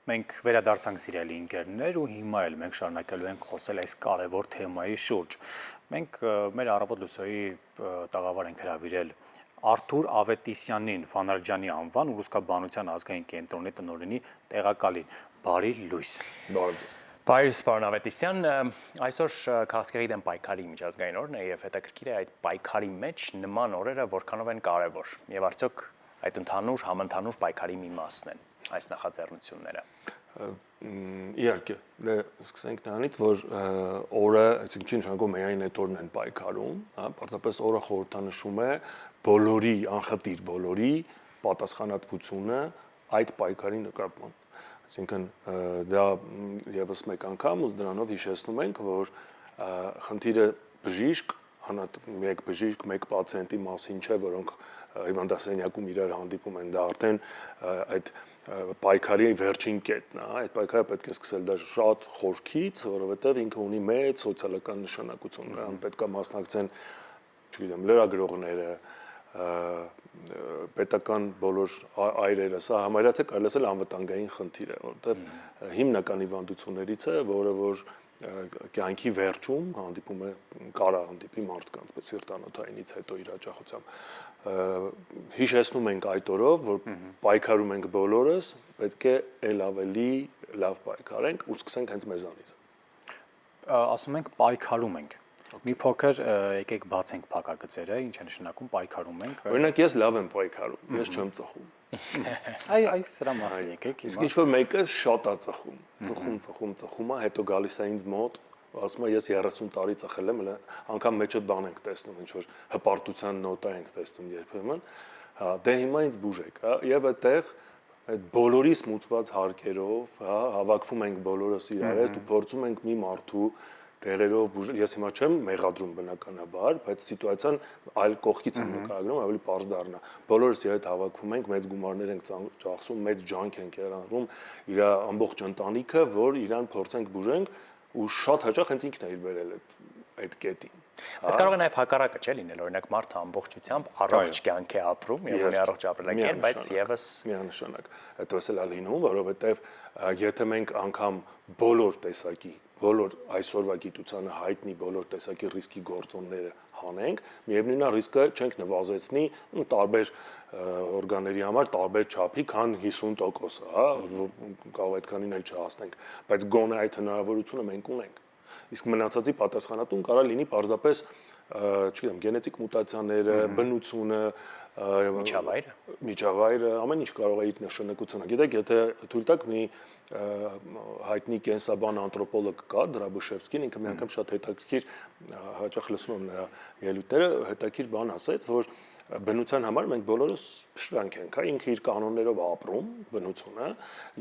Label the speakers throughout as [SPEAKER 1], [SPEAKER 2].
[SPEAKER 1] Մենք վերադարձանք սիրելի ընկերներ ու հիմա էլ մենք շարունակելու ենք խոսել այս կարևոր թեմայի շուրջ։ Մենք մեր առավոտ լուսոյի տաղավար ենք հրավիրել Արթուր Ավետիսյանին, Ֆանարջյանի անվան Ուռուցքաբանության ազգային կենտրոնի տնօրենի տեղակալին։ Բարի լույս։
[SPEAKER 2] Բարի ձեզ։
[SPEAKER 3] Բարի պարոն Ավետիսյան, այսօր քաղաքացիների դեմ պայքարի միջազգային օրն է եւ հետաքրքիր է այդ պայքարի մեջ նման օրերը որքանով են կարևոր եւ արդյոք այդ ընդհանուր համընդհանուր պայքարի մի մասն են այս նախաձեռնությունները։
[SPEAKER 2] Իհարկե, սկսենք նրանից, որ օրը, այսինքն չի նշանակում միայն այդ օրն են պայքարում, հա, պարզապես օրը խորհրդանշում է բոլորի, անխտիր բոլորի պատասխանատվությունը այդ պայքարի նկատմամբ։ Այսինքն դա եւս մեկ անգամ ու դրանով հիշեցնում ենք, որ խնդիրը բժիշկ, մեկ բժիշկ, մեկ պացիենտի մասին չէ, որոնք հիվանդասենյակում իրար հանդիպում են, դա արդեն այդ պայքարի վերջին կետն է, այդ պայքարը պետք է սկսել դա շատ խորքից, որովհետև ինքը ունի մեծ սոցիալական նշանակություն, նրան պետք է մասնակցեն, չգիտեմ, լրագրողները, պետական բոլոր այրերը, սա համարյա թե կարելի ասել անվտանգային խնդիր է, որովհետև հիմնական հիվանդություններից է, որը որ կյանքի վերջում հանդիպում է կարա հանդիպի մարդկանց, բայց սիրտանոթայինից հետո իր հաճախությամբ հիշեցնում ենք այդ օրով, որ պայքարում ենք բոլորս, պետք է ել ավելի լավ պայքարենք ու սկսենք հենց մեզանից։
[SPEAKER 1] Ասում ենք պայքարում ենք։ Մի փոքր եկեք բացենք փակագծերը, ինչ է նշանակում պայքարում ենք։
[SPEAKER 2] Օրինակ ես լավ եմ պայքարում, ես չեմ ծխում։
[SPEAKER 1] Այս սրա մասին եկեք հիմա։
[SPEAKER 2] Իսկ ինչ-որ մեկը շատ է ծխում է, հետո գալիս է ինձ մոտ, ասում է ես 30 տարի ծխել եմ, անգամ մեջը բան ենք տեսնում, ինչ-որ հպարտության նոտա ենք տեսնում երբեմն, հա, դե հիմա ինձ բուժեք, հա, եւ այդտեղ այդ բոլորի սմուցված հարկերով, հա, հավաքվում ենք բոլորս իրար հետ ու փորձում ենք մի մարդու տեղերով ես հիմա չեմ մեղադրում բնականաբար, բայց սիտուացիան այլ կողքից եմ նկարագրում, ավելի պարզ դառնա։ Բոլորս իր հետ հավաքվում ենք, մեծ գումարներ ենք ծախսում, մեծ ջանք ենք հեռանում, իր ամբողջ ընտանիքը, որ իրան փորձենք բուժենք ու շատ հաճախ հենց ինքն է իր բերել այդ կետին։
[SPEAKER 3] Բայց կարող է նաև հակառակը չէ լինել, օրինակ մարդը ամբողջությամբ առողջ կյանք է ապրում եւ ունի առողջ ապրելակերպ, բայց եւս
[SPEAKER 2] միանշանակ այդպես էլ է լինում, որովհետեւ եթե մենք անգամ բոլոր տեսակի բոլոր այսօրվա գիտությանը հայտնի բոլոր տեսակի ռիսկի գործոնները հանենք, միևնույն է ռիսկը չենք նվազեցնի տարբեր օրգանների համար տարբեր չափի, քան 50%, հա, կարող այդքանին էլ չհասնենք, բայց գոնե այդ հնարավորությունը մենք ունենք։ Իսկ մնացածի պատասխանատուն կարա լինի պարզապես, չգիտեմ, գենետիկ մուտացիաները, բնությունը, միջավայրը, ամեն ինչ կարող է իր նշանակությունը։ Գիտեք, եթե թույլ տաք մի հայտնի կենսաբան անթրոպոլոգ կա, Դրաբուշևսկին, ինքը մի անգամ շատ հետաքրքիր, հաճախ լսում եմ նրա ելույթները, հետաքրքիր բան ասեց, որ բնության համար մենք բոլորս շրանք ենք, հա, ինքը իր կանոններով ապրում, բնությունը,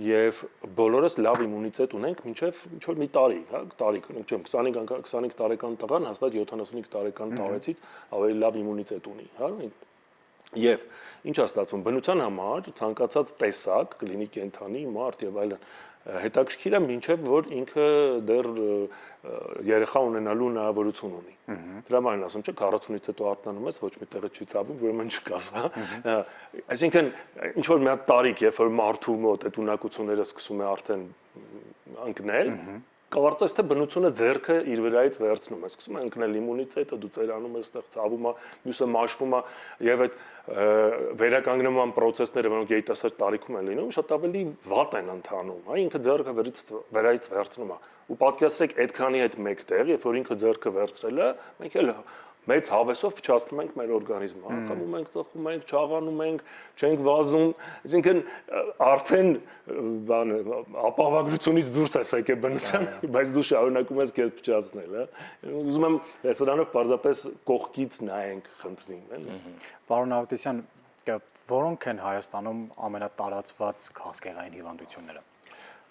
[SPEAKER 2] եւ բոլորս լավ իմունիտետ ունենք մինչեւ ինչ-որ մի տարի, հա, տարիք, չեմ 25 տարեկան տղան հաստատ 75 տարեկան տարեցից ավելի լավ իմունիտետ ունի, հա, եւ ինչ է ստացվում բնության համար ցանկացած տեսակ կլինի կենթանի, մարդ եւ այլն հետաքրքիր է մինչեւ որ ինքը դեռ երեխա ունենալու հնարավորություն ունի։ Դրա համար ասում չէ 40-ից հետո արթնանում ես, ոչ մի տեղը չի ցավում, ուրեմն չկաս, հա։ Այսինքն ինչ որ մի հատ տարիք, երբ որ մարդու մոտ այդ ունակությունները սկսում է արդեն ընկնել, կարծես թե բնությունը ձեռքը իր վրայից վերցնում է, սկսում է ընկնել իմունիտետը, դու ծերանում ես, այդտեղ ցավում է, մյուսը մաշվում է եւ այդ վերականգնման process-ները, որոնք երիտասարդ տարիքում են լինում, շատ ավելի վատ են ընթանում, հա, ինքը ձեռքը վրայից վերցնում է։ Ու պատկերացրեք այդքանի հետ մեկտեղ, երբ որ ինքը ձեռքը վերցրել է, մենք էլ մեծ հավեսով փչացնում ենք մեր օրգանիզմը, հա, խմում ենք, ծխում ենք, չաղանում ենք, չենք վազում, այսինքն արդեն բան ապահովագրությունից դուրս է եկել բնության, բայց դու շարունակում ես քեզ փչացնել, հա։ Ուզում եմ սրանով պարզապես կողքից նայենք խնդրին, էլի։
[SPEAKER 1] Պարոն Ավետիսյան, որոնք են Հայաստանում ամենատարածված քաղցկեղային հիվանդությունները։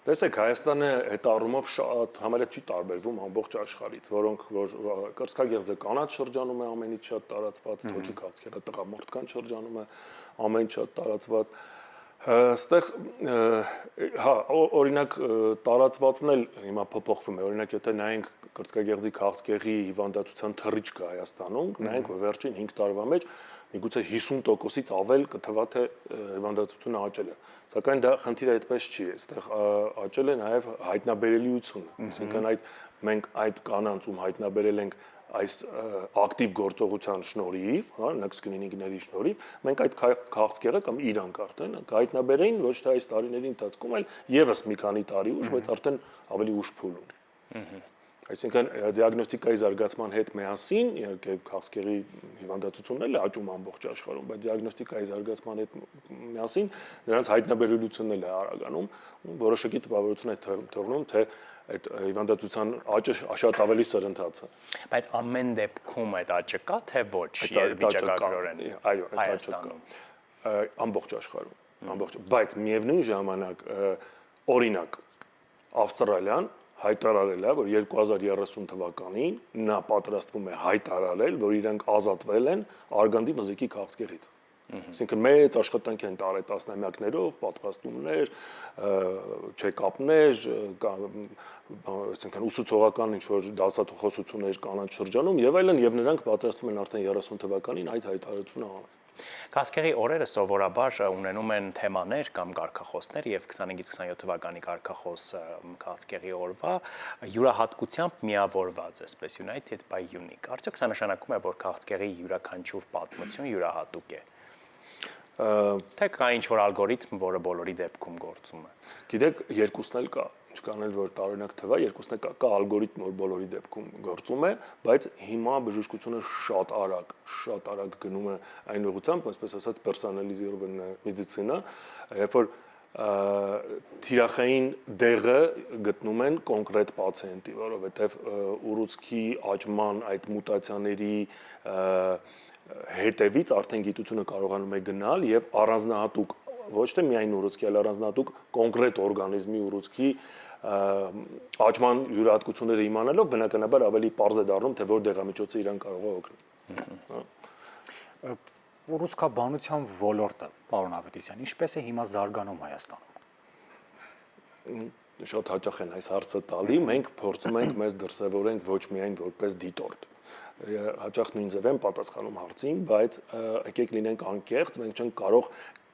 [SPEAKER 2] Տեսեք, Հայաստանը այդ առումով շատ համարյա չի տարբերվում ամբողջ աշխարհից, որոնք որ կրծքագեղձը կանաչ շրջանում է ամենից շատ տարածված, թոքի քաղցկեղը տղամարդկանց շրջանում է ամենից շատ տարածված, Այստեղ հա օրինակ տարածվածն էլ հիմա փոփոխվում է օրինակ եթե նայենք կրծքագեղձի քաղցկեղի հիվանդացության թռիչքը Հայաստանում նայենք որ վերջին 5 տարվա մեջ միգուցե 50%-ից ավել կթվա թե հիվանդացությունը աճել է սակայն դա խնդիրը այդպես չի այստեղ աճել է նաև հայտնաբերելիությունը այսինքն մենք այդ կանանց ում հայտնաբերել ենք այս ակտիվ գործողության շնորհիվ, հա, նոքս կլինիկների շնորհիվ, մենք այդ քաղցկեղը կամ իրանք արդեն կհայտնաբերեին ոչ թե այս տարիների ընթացքում, այլ եւս մի քանի տարի ուշ, բայց արդեն ավելի ուշ փուլում։ Այսինքն դիագնոստիկայի զարգացման հետ միասին, իհարկե քաղցկեղի հիվանդացությունն էլ աճում ամբողջ աշխարհում, բայց դիագնոստիկայի զարգացման հետ միասին նրանց հայտնաբերելիությունն էլ է արագանում, որոշակի տպավորություն է թողնում, թե այդ հիվանդացության աճը շատ ավելի սրընթաց է։
[SPEAKER 3] Բայց ամեն դեպքում այդ աճը կա, թե ոչ, վիճակագրորեն։
[SPEAKER 2] Այո, այդ աճը կա։ Ամբողջ աշխարհում, ամբողջ, բայց միևնույն ժամանակ օրինակ Ավստրալիան հայտարարել է, որ 2030 թվականին նա պատրաստվում է հայտարարել, որ իրենք ազատվել են արգանդի վզիկի քաղցկեղից։ Այսինքն մեծ աշխատանք են տարել տասնամյակներով, պատվաստումներ, չեկապներ, այսինքն ուսուցողական ինչ-որ դասախոսություններ կանանց շրջանում եւ այլն, եւ նրանք պատրաստվում են արդեն 30 թվականին այդ հայտարարությունը անել։
[SPEAKER 3] Քաղցկեղի օրերը սովորաբար ունենում են թեմաներ կամ կարգախոսներ եւ 25-ից 27 թվականի կարգախոս քաղցկեղի օրվա յուրահատկությամբ միավորված է, այսպես United by Unique։ Արդյոք սա նշանակում է, որ քաղցկեղի յուրաքանչյուր պատմություն յուրահատուկ է։ Թե կա ինչ-որ ալգորիթմ, որը բոլորի դեպքում գործում է։
[SPEAKER 2] Գիտեք, երկուսն էլ կա, ինչքան էլ որ տարօրինակ թվա, երկուսն էլ կա ալգորիթմ, որ բոլորի դեպքում գործում է, բայց հիմա բժշկությունը շատ արագ գնում է այն ուղղությամբ, այսպես ասած, պերսոնալիզիրованная մեդիցինա, երբ որ թիրախային դեղը գտնում են կոնկրետ պացիենտի, որովհետև ուռուցքի աճման այդ մուտացիաների հետևից արդեն գիտությունը կարողանում է գնալ եւ առանձնահատուկ ոչ թե միայն ուռուցքի, այլ առանձնահատուկ կոնկրետ օրգանիզմի ուռուցքի աճման յուրահատկությունները իմանալով բնականաբար ավելի պարզ է դառնում թե որ դեղամիջոցը իրան կարող է օգնել։
[SPEAKER 1] Ուռուցքաբանության ոլորտը, պարոն Ավետիսյան, ինչպես է հիմա զարգանում Հայաստանում։
[SPEAKER 2] Շատ հաճախ են այս հարցը տալի, մենք փորձում ենք մեզ դրսևորենք ոչ միայն որպես դիտորդ։ Հաճախ նույն ձև են պատասխանում հարցին, բայց եկեք լինենք անկեղծ, մենք չենք կարող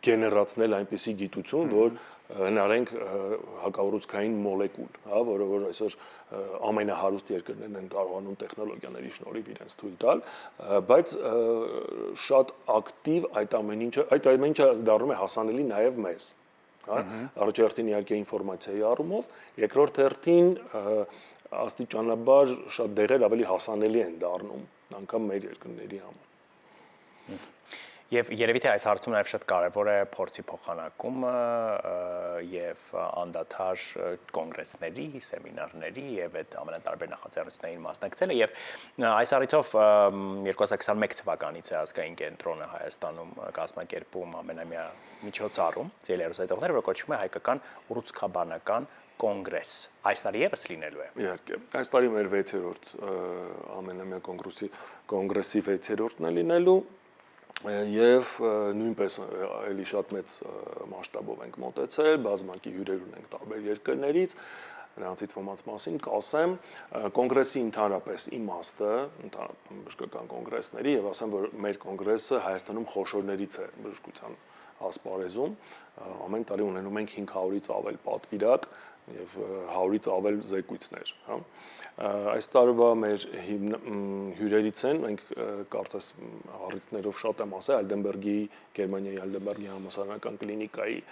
[SPEAKER 2] գեներացնել այնպիսի գիտություն, որ հնարենք հակաուռուցքային մոլեկուլ, հա, որը այսօր ամենահարուստ երկրներն են կարողանում տեխնոլոգիաների շնորհիվ իրենց թույլ տալ, բայց շատ ակտիվ այդ ամեն ինչը դառնում է հասանելի նաև մեզ, հա, առաջերտին իհարկե ինֆորմացիայի առումով, երկրորդ հերթին աստիճանաբար շատ դեղեր ավելի հասանելի են դառնում, անգամ մեր երկրների համար։
[SPEAKER 3] Եվ երևի թե այս հարցում նաև շատ կարևոր է փորձի փոխանակումը եւ անդադար կոնգրեսների, սեմինարների եւ այդ ամենատարբեր նախաձեռնություններին մասնակցելը եւ այս առիթով 2021 թվականից է ազգային կենտրոնը Հայաստանում կազմակերպում ամենամյա միջոցառում ձիերուսայտողներ, որը կոչվում է հայկական ուռուցքաբանական կոնգրես։ Այս տարի եւս լինելու է։
[SPEAKER 2] Իհարկե, այս տարի մեր 6-րդ ամենամյա կոնգրեսի 6-րդն է լինելու եւ նույնպես էլի շատ մեծ մասշտաբով ենք մոտեցել, բազմակի հյուրեր ունենք տարբեր երկրներից, նրանցից ոմանց մասին կասեմ, կոնգրեսի ընդհանրապես իմաստը, բժշկական կոնգրեսների եւ ասեմ, որ մեր կոնգրեսը Հայաստանում խոշորներից է բժշկության ասպարեզում, ամեն տարի ունենում ենք 500-ից ավել պատվիրակ եւ 100-ից ավել զեկույցներ, հա։ Այս տարվա մեր հյուրերից են, մենք կարծես առիթներով շատ եմ ասել, Հայդենբերգի, Գերմանիայի Հայդենբերգի համալսարանական կլինիկայի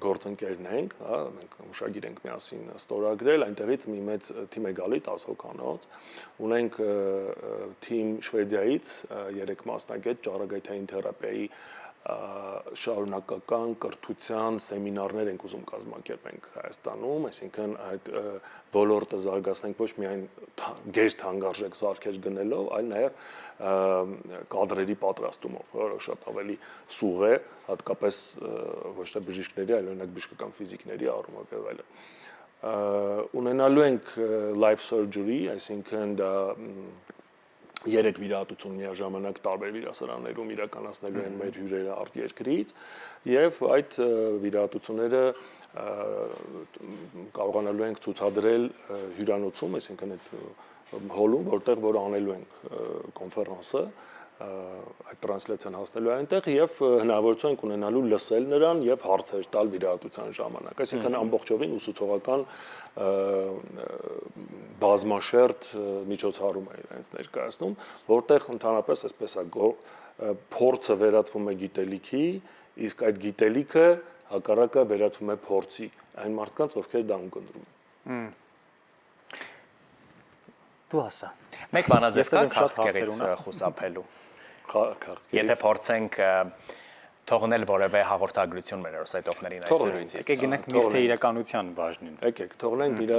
[SPEAKER 2] գործընկերն ենք, հա, մենք ուշագիր ենք միասին ստորագրել, այնտեղից մի մեծ թիմ է գալի 10 հոգանոց, ունենք թիմ Շվեդիայից 3 մասնագետ ճառագայթային թերապիայի շարունակական կրթության սեմինարներ ենք ուզում կազմակերպենք Հայաստանում, այսինքն այդ ոլորտը զարգացնենք ոչ միայն գերթանկարժեք սարքեր գնելով, այլ նաև կադրերի պատրաստումով, որը շատ ավելի սուղ է, հատկապես ոչ թե բժիշկների, այլ օրինակ բժշկական ֆիզիկների առումով եւ այլն։ Ունենալու ենք live surgery, այսինքն դա 3 վիրահատություն միաժամանակ տարբեր վիրասարաններում իրականացնելու են մեր հյուրերը արտերկրից եւ այդ վիրահատությունները կարողանալու ենք ցուցադրել հյուրանոցում, այսինքն այդ հոլում, որտեղ որ անելու ենք կոնֆերանսը, այդ տրանսլյացիան հասնելու այնտեղ եւ հնարավորություն ենք ունենալու լսել նրան եւ հարցեր տալ վիրահատության ժամանակ, այսինքն ամբողջովին ուսուցողական բազմաշերտ միջոցառում է իրենց ներկայացնում, որտեղ ընդհանրապես այսպես է փորձը վերածվում է գիտելիքի, իսկ այդ գիտելիքը հակառակը վերածվում է փորձի այն մարդկանց, ովքեր դա ունկնդրում են։
[SPEAKER 1] Դու ասա։
[SPEAKER 3] Մեկ բանաձև կա քաղցկեղից խուսափելու։ Եթե փորձենք թողնել որևէ հաղորդագրություն մեր սայթողներին այս զրույցից։
[SPEAKER 1] Եկեք գնանք միֆ թե իրականության բաժնին։
[SPEAKER 2] Եկեք թողնենք իր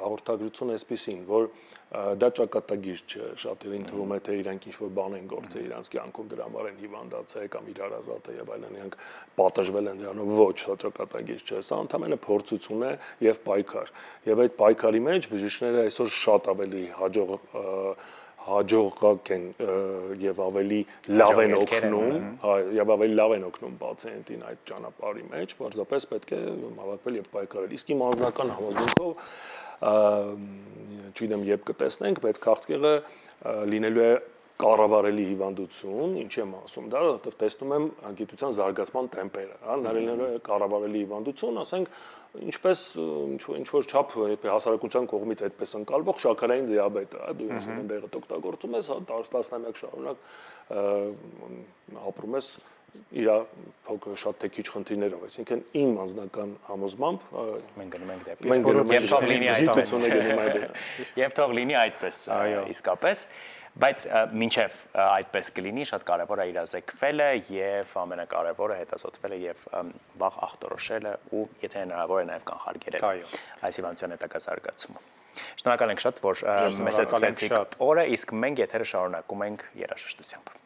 [SPEAKER 2] հաղորդագրությունը այսպեսին, որ դա ճակատագիր չէ, շատերին թվում է թե իրանք ինչ-որ բան են գործել իրանք կյանքում դրա համար են հիվանդացել կամ իր հարազատը եւ այլն, իրանք պատժվել են դրանով, ոչ, դա ճակատագիր չէ, սա ընդհանրապես փորձություն է եւ պայքար։ Եվ այդ պայքարի մեջ բժիշկները այսօր շատ ավելի հաջողակ են եւ ավելի լավ են օգնում, եւ ավելի լավ են օգնում պացիենտին այդ ճանապարհի մեջ, պարզապես պետք է հավաքվել եւ պայքարել։ Իսկ իմ անձնական համոզմունքով, չգիտեմ, երբ կտեսնենք, բայց քաղցկեղը լինելու է կառավարելի հիվանդություն, ինչի եմ ասում դա, որովհետև տեսնում եմ գիտության զարգացման տեմպերը, հա, լինելու է կառավարելի հիվանդություն, ասենք, ինչպես ինչ-որ չափ հասարակության կողմից այդպես ընկալվող շաքարային դիաբետը, հա, դու ասում ես դեղդ օգտագործում ես, հա, տասնամյակ շարունակ ապրում ես իր փոքր շատ թե քիչ խնդիրներով, այսինքն իմ անձնական համոզմամբ
[SPEAKER 3] մենք գնում ենք դեպի եւ թող լինի այդպես իսկապես, բայց մինչև այդպես կլինի, շատ կարևոր է իրազեկվելը եւ ամենակարևորը հետազոտվելը եւ վաղ ախտորոշելը ու եթե հնարավոր է նաեւ կանխարգելել այս հիվանդության հետագա զարգացումը։ Շնորհակալ ենք շատ, որ մեզ հետ սկսեցիք օրը, իսկ մենք եթերը շարունակում ենք երաժշտությամբ։